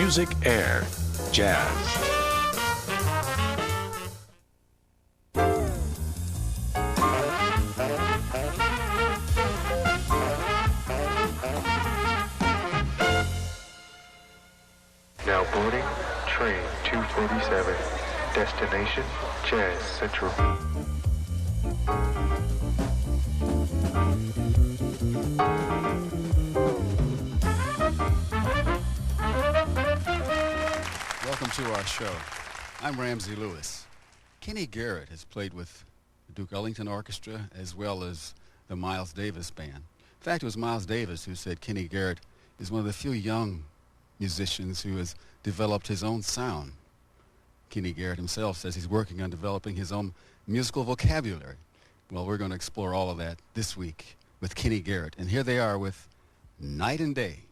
Music Air Jazz. Now boarding train 247, destination Jazz Central. Welcome to our show. I'm Ramsey Lewis. Kenny Garrett has played with the Duke Ellington Orchestra as well as the Miles Davis Band. In fact, it was Miles Davis who said Kenny Garrett is one of the few young musicians who has developed his own sound. Kenny Garrett himself says he's working on developing his own musical vocabulary. Well, we're going to explore all of that this week with Kenny Garrett. And here they are with Night and Day.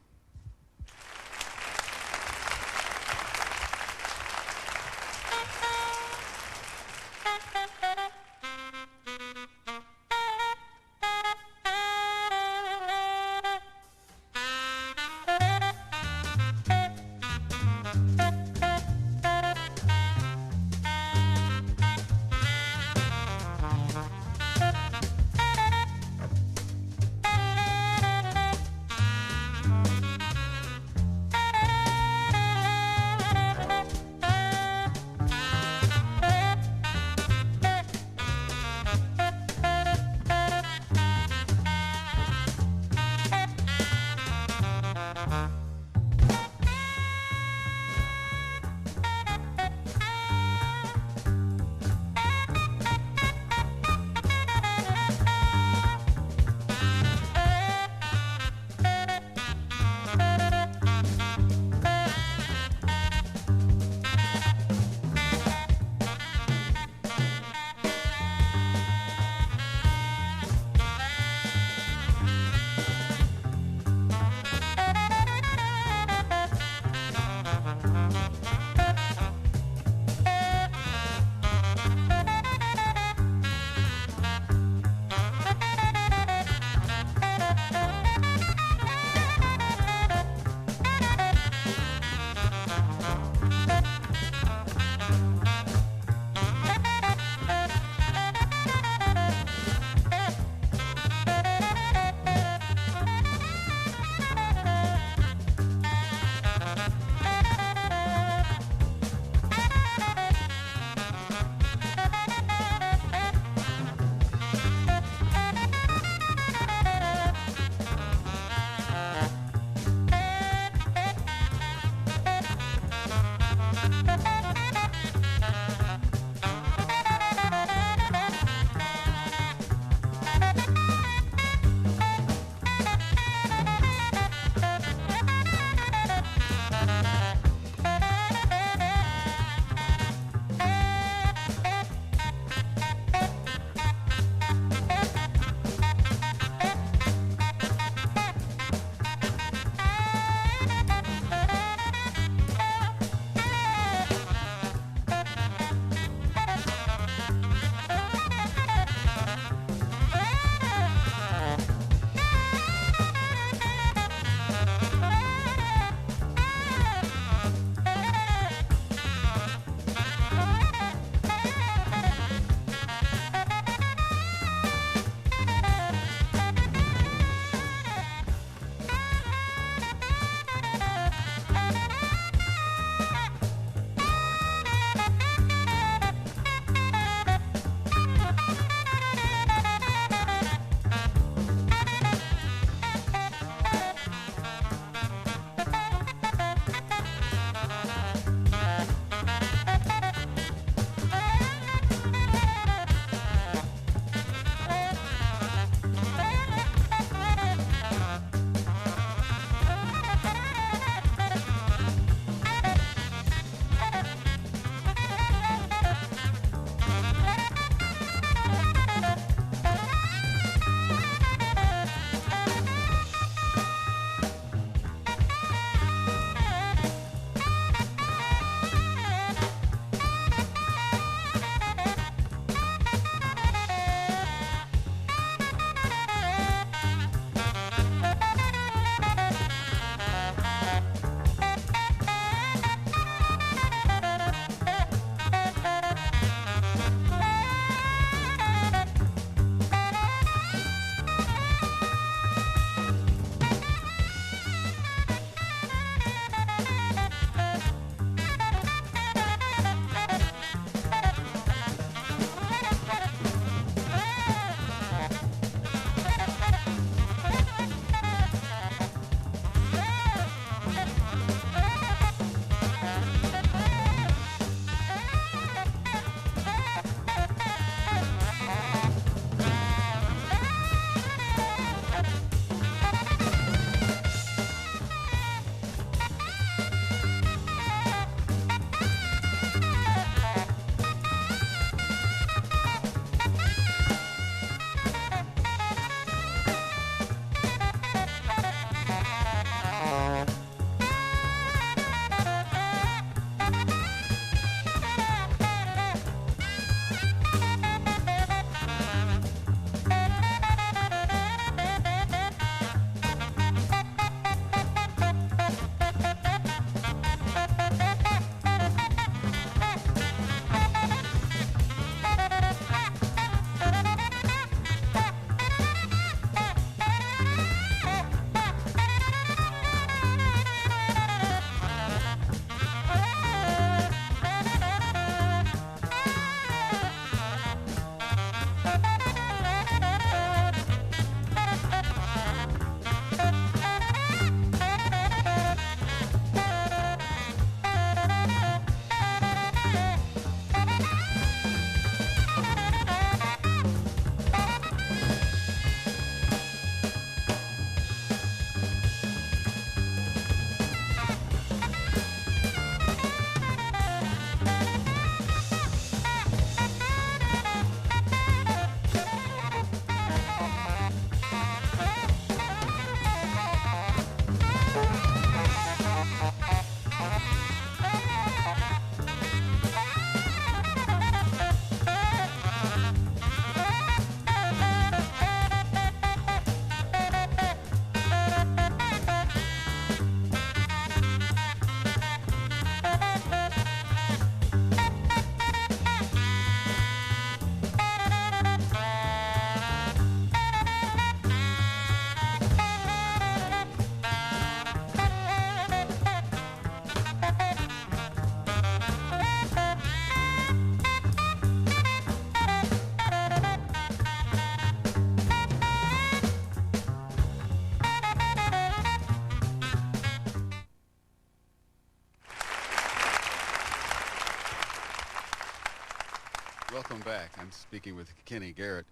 Welcome back. I'm speaking with Kenny Garrett.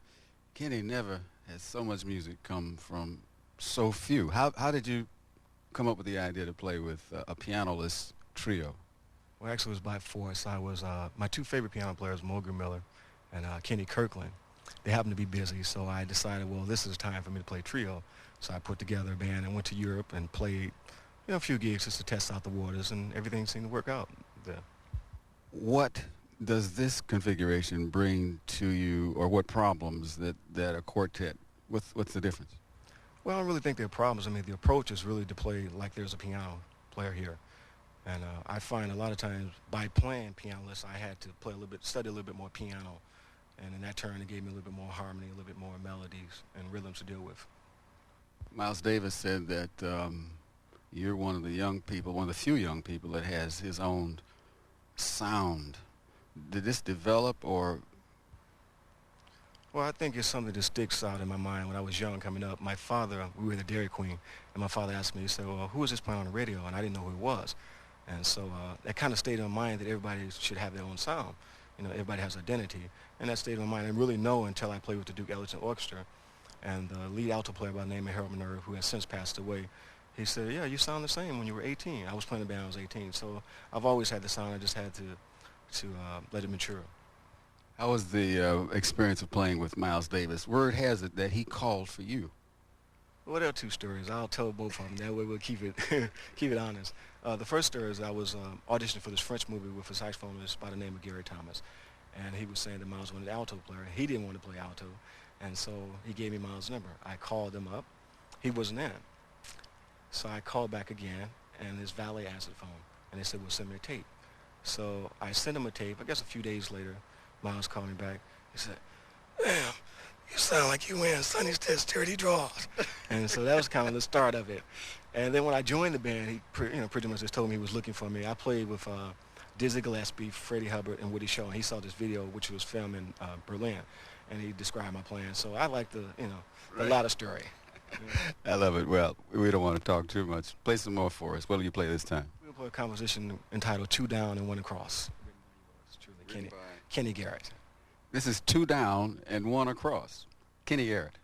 Kenny, never has so much music come from so few. How did you come up with the idea to play with a pianoless trio? Well, actually, it was by force. I was my two favorite piano players, Mulgrew Miller and Kenny Kirkland. They happened to be busy, so I decided, well, this is time for me to play trio. So I put together a band and went to Europe and played, a few gigs just to test out the waters, and everything seemed to work out there. What does this configuration bring to you, or what problems that a quartet, what's the difference? Well, I don't really think there are problems. I mean, the approach is really to play like there's a piano player here. And I find a lot of times by playing pianoless, I had to study a little bit more piano. And in that turn, it gave me a little bit more harmony, a little bit more melodies and rhythms to deal with. Miles Davis said that you're one of the few young people that has his own sound. Did this develop, or? Well, I think it's something that sticks out in my mind. When I was young coming up, my father, we were at the Dairy Queen, and my father asked me, he said, well, who is this playing on the radio? And I didn't know who it was. And so that kind of stayed in my mind that everybody should have their own sound. Everybody has identity. And that stayed in my mind. I didn't really know until I played with the Duke Ellington Orchestra. And the lead alto player by the name of Harold Minerva, who has since passed away, he said, yeah, you sound the same when you were 18. I was playing the band when I was 18. So I've always had the sound. I just had to let it mature. How was the experience of playing with Miles Davis? Word has it that he called for you. Well, there are two stories. I'll tell both of them. That way we'll keep it keep it honest. The first story is I was auditioning for this French movie with a saxophonist by the name of Garrett Thomas. And he was saying that Miles wanted an alto player. He didn't want to play alto. And so he gave me Miles' number. I called him up. He wasn't in. So I called back again, and his valet answered the phone. And they said, well, send me a tape. So I sent him a tape. I guess a few days later, Miles called me back. He said, damn, you sound like you wearing Sonny's Test Dirty Draws. And so that was kind of the start of it. And then when I joined the band, he pretty much just told me he was looking for me. I played with Dizzy Gillespie, Freddie Hubbard, and Woody Shaw. And he saw this video, which was filmed in Berlin, and he described my playing. So I like the latter story. I love it. Well, we don't want to talk too much. Play some more for us. What will you play this time? We'll play a composition entitled Two Down and One Across. Kenny Garrett. This is Two Down and One Across. Kenny Garrett.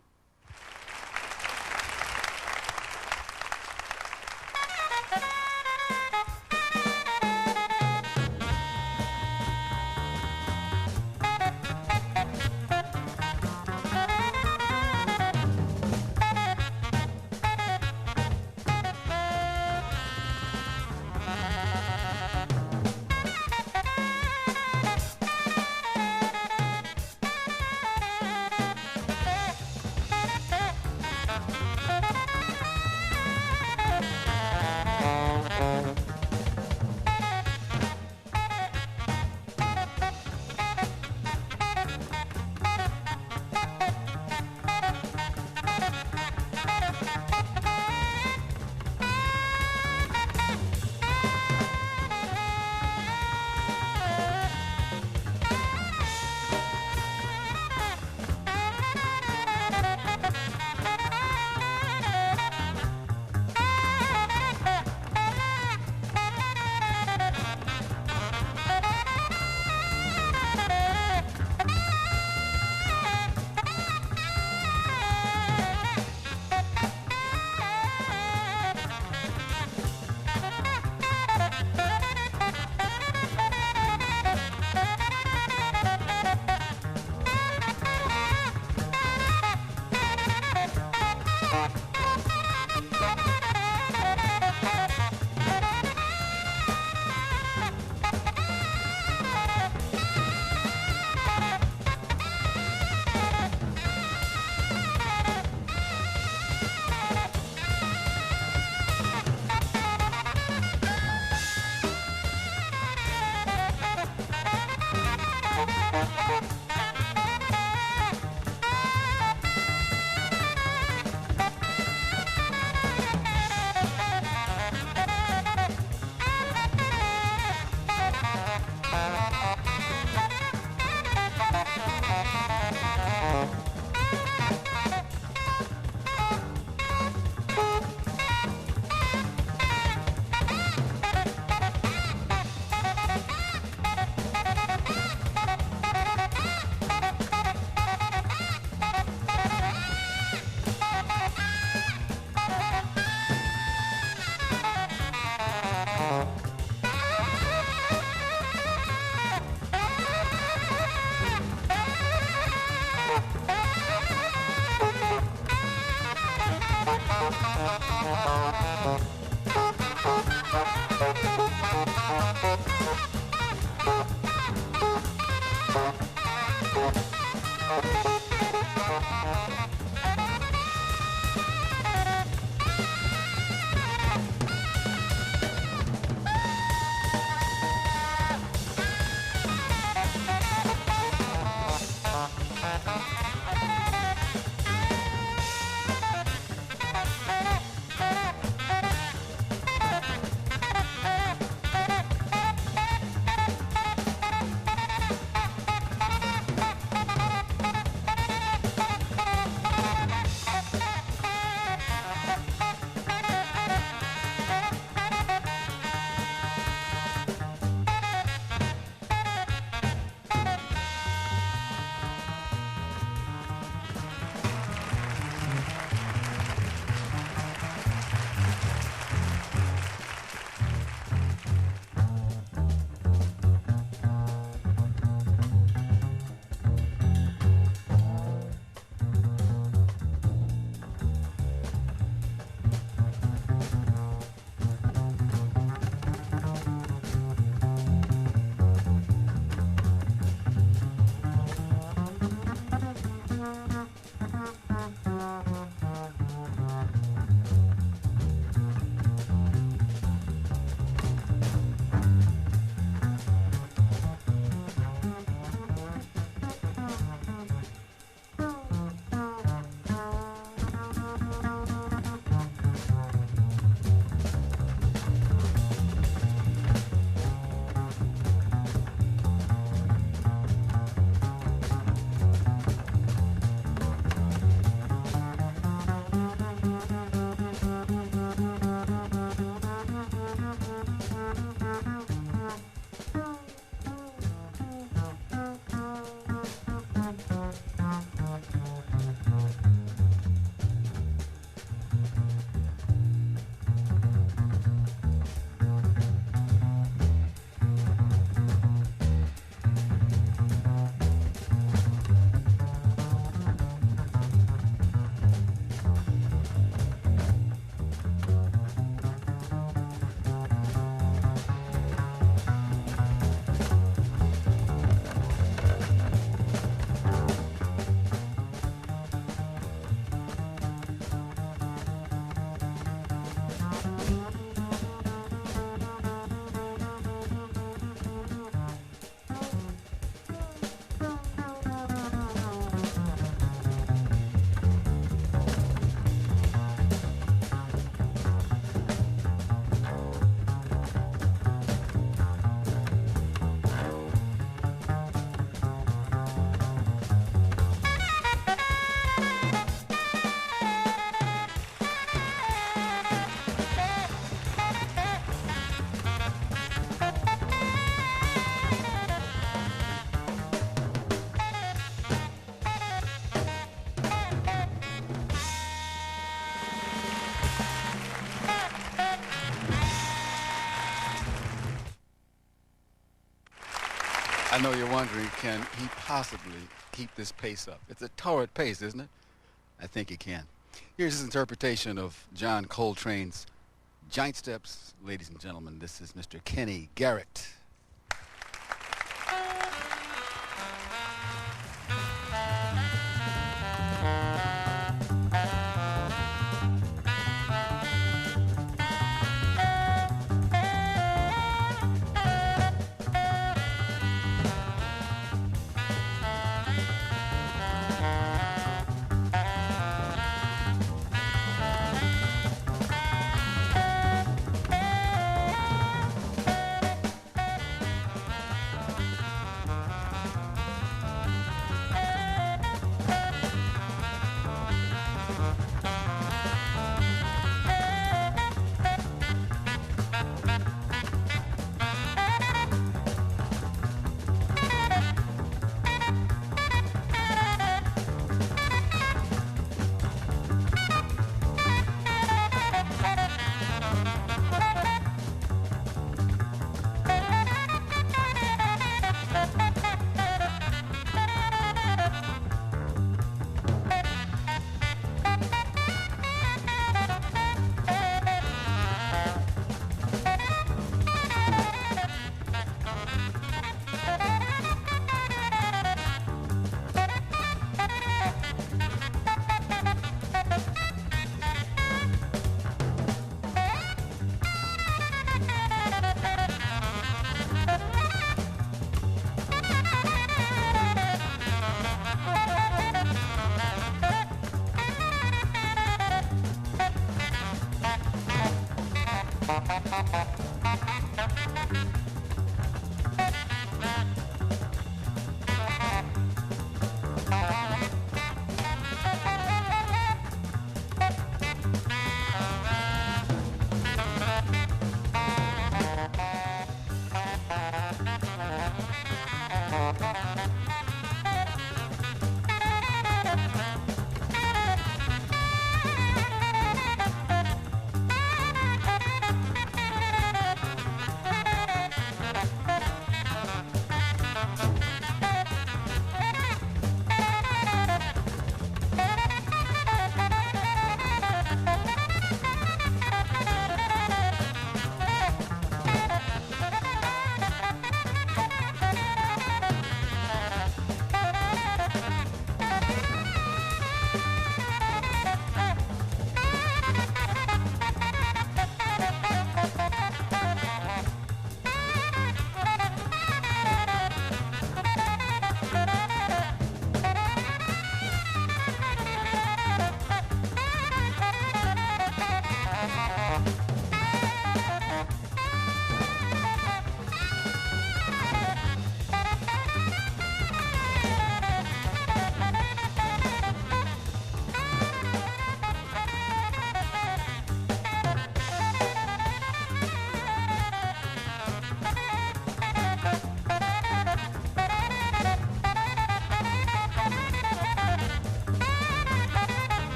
I know you're wondering, can he possibly keep this pace up? It's a torrid pace, isn't it? I think he can. Here's his interpretation of John Coltrane's Giant Steps. Ladies and gentlemen, this is Mr. Kenny Garrett.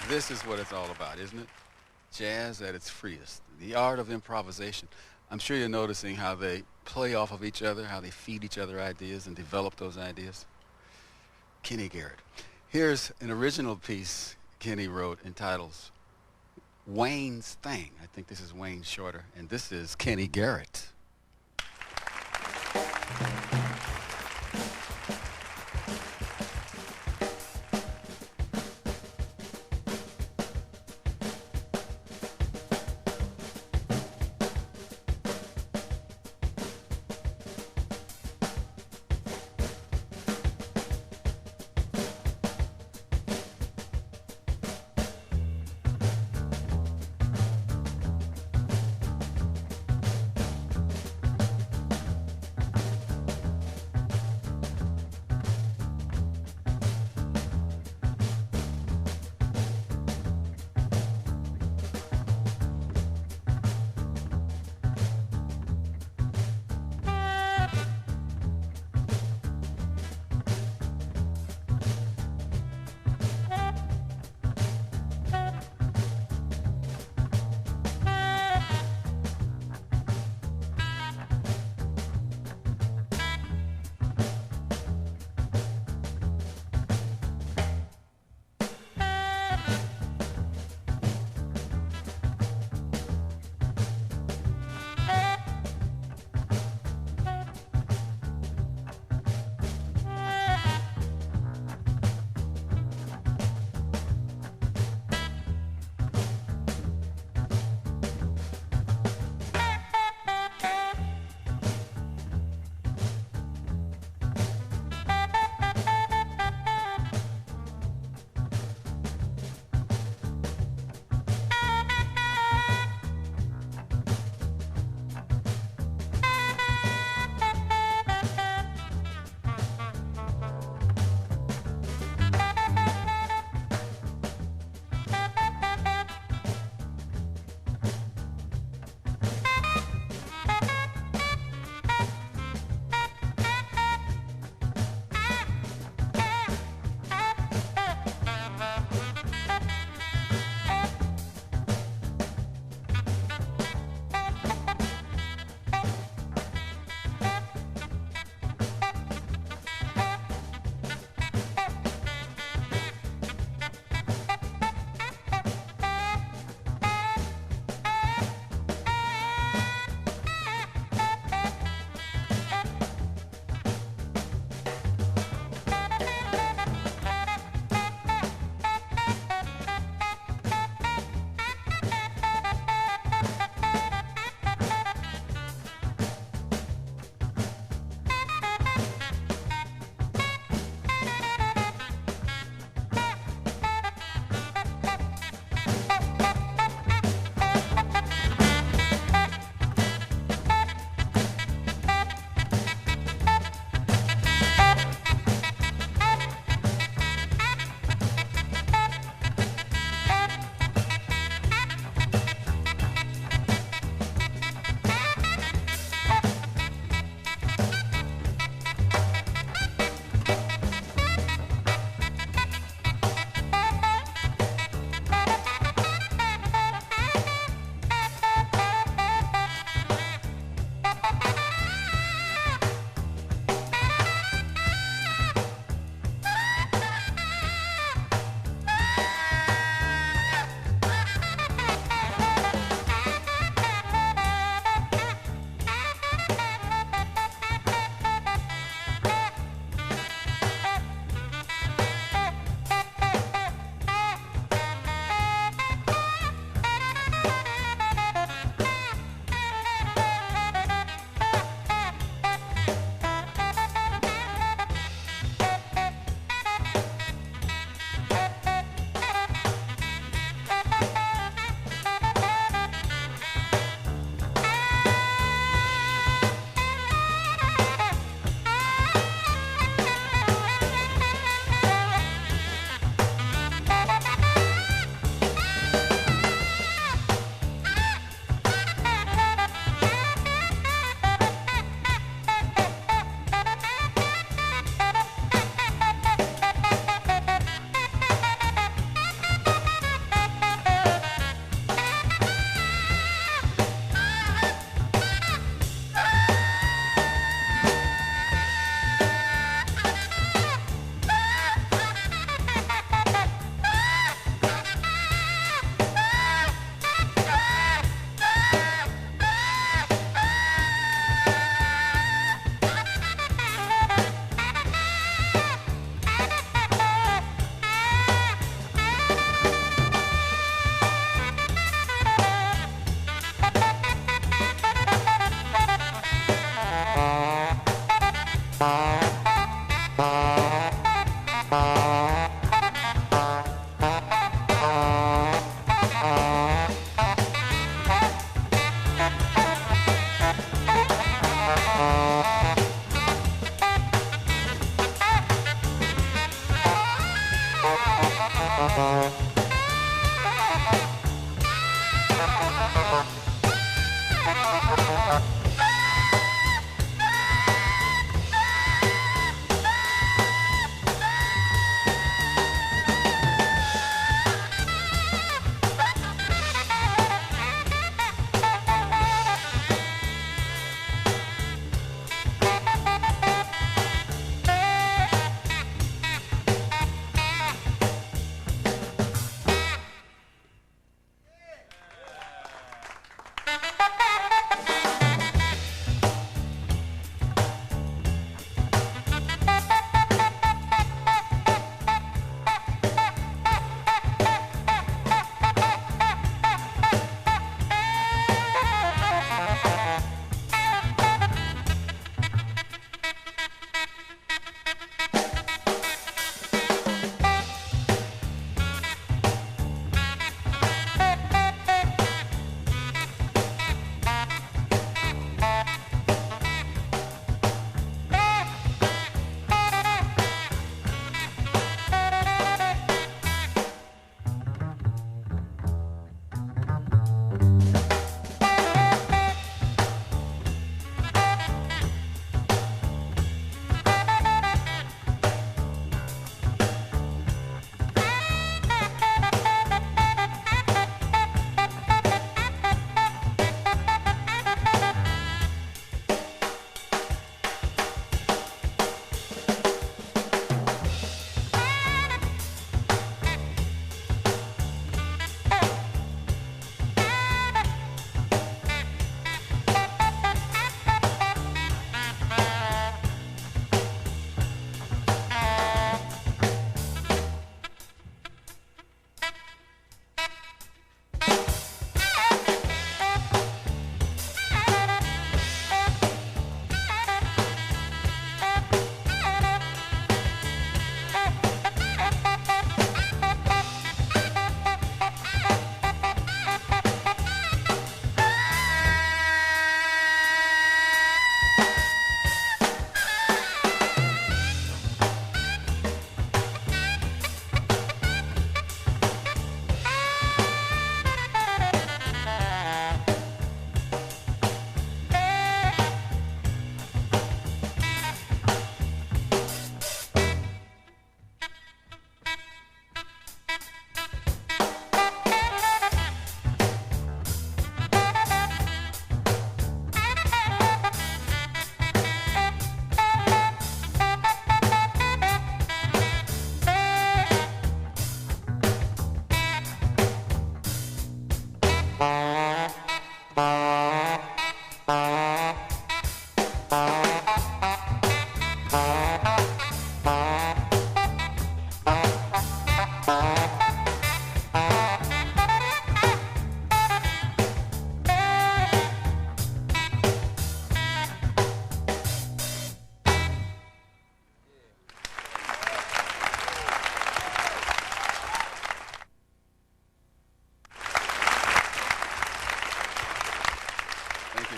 This is what it's all about, isn't it? Jazz at its freest. The art of improvisation. I'm sure you're noticing how they play off of each other, how they feed each other ideas and develop those ideas. Kenny Garrett. Here's an original piece Kenny wrote entitled Wayne's Thing. I think this is Wayne Shorter, and this is Kenny Garrett.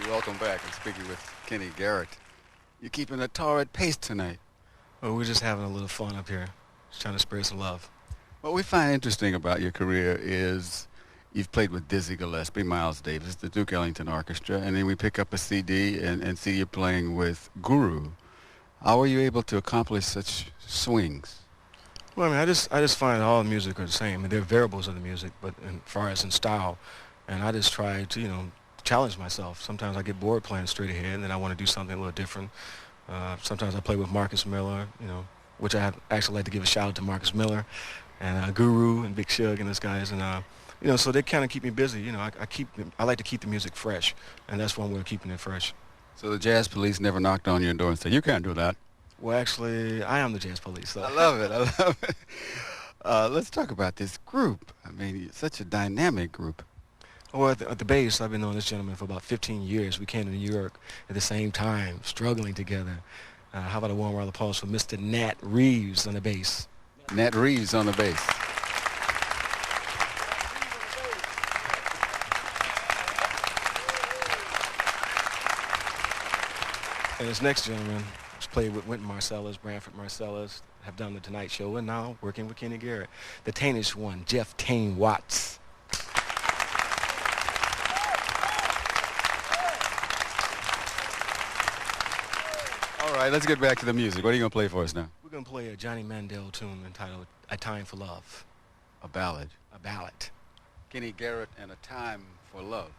Welcome back. I'm speaking with Kenny Garrett. You're keeping a torrid pace tonight. Well, we're just having a little fun up here. Just trying to spread some love. What we find interesting about your career is you've played with Dizzy Gillespie, Miles Davis, the Duke Ellington Orchestra, and then we pick up a CD and see you playing with Guru. How are you able to accomplish such swings? Well, I mean, I just find all music are the same. I mean, they're variables of the music, but as far as in style, and I just try to, challenge myself. Sometimes I get bored playing straight ahead, and then I want to do something a little different. Sometimes I play with Marcus Miller, which I actually like to give a shout out to Marcus Miller and Guru and Big Shug and those guys, and so they kind of keep me busy. I like to keep the music fresh, and that's one way of keeping it fresh. So the Jazz Police never knocked on your door and said, "You can't do that"? Well, actually, I am the Jazz Police. So. I love it. Let's talk about this group. I mean, it's such a dynamic group. Well, at the base, I've been knowing this gentleman for about 15 years. We came to New York at the same time, struggling together. How about a warm round of applause for Mr. Nat Reeves on the bass? Nat Reeves on the bass. And this next gentleman has played with Wynton Marsalis, Branford Marsalis, have done The Tonight Show, and now working with Kenny Garrett. The Tainish one, Jeff Tain Watts. All right, let's get back to the music. What are you going to play for us now? We're going to play a Johnny Mandel tune entitled A Time for Love. A ballad. A ballad. Kenny Garrett and A Time for Love.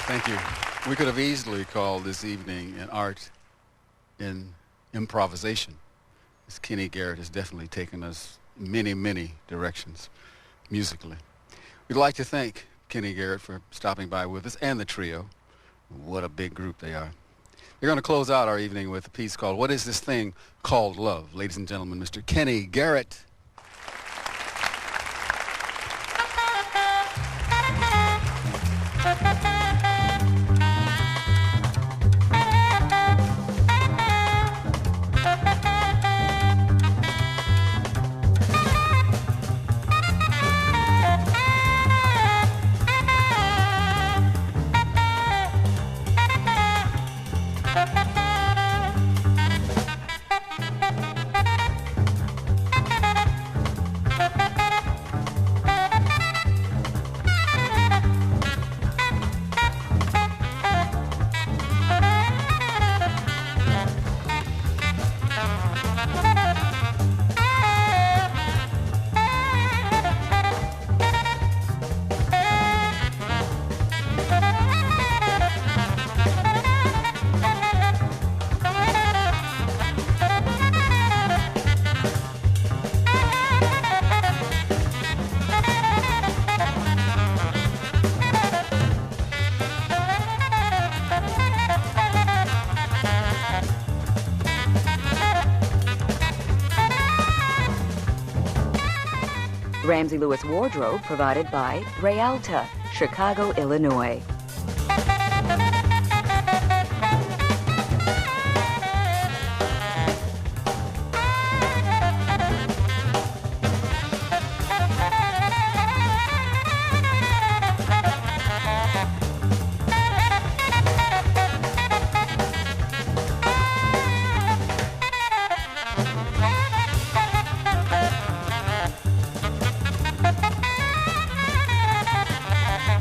Thank you. We could have easily called this evening an art in improvisation. As Kenny Garrett has definitely taken us many, many directions musically. We'd like to thank Kenny Garrett for stopping by with us and the trio. What a big group they are. They're going to close out our evening with a piece called What Is This Thing Called Love? Ladies and gentlemen, Mr. Kenny Garrett. Ramsey Lewis wardrobe provided by Rialta, Chicago, Illinois.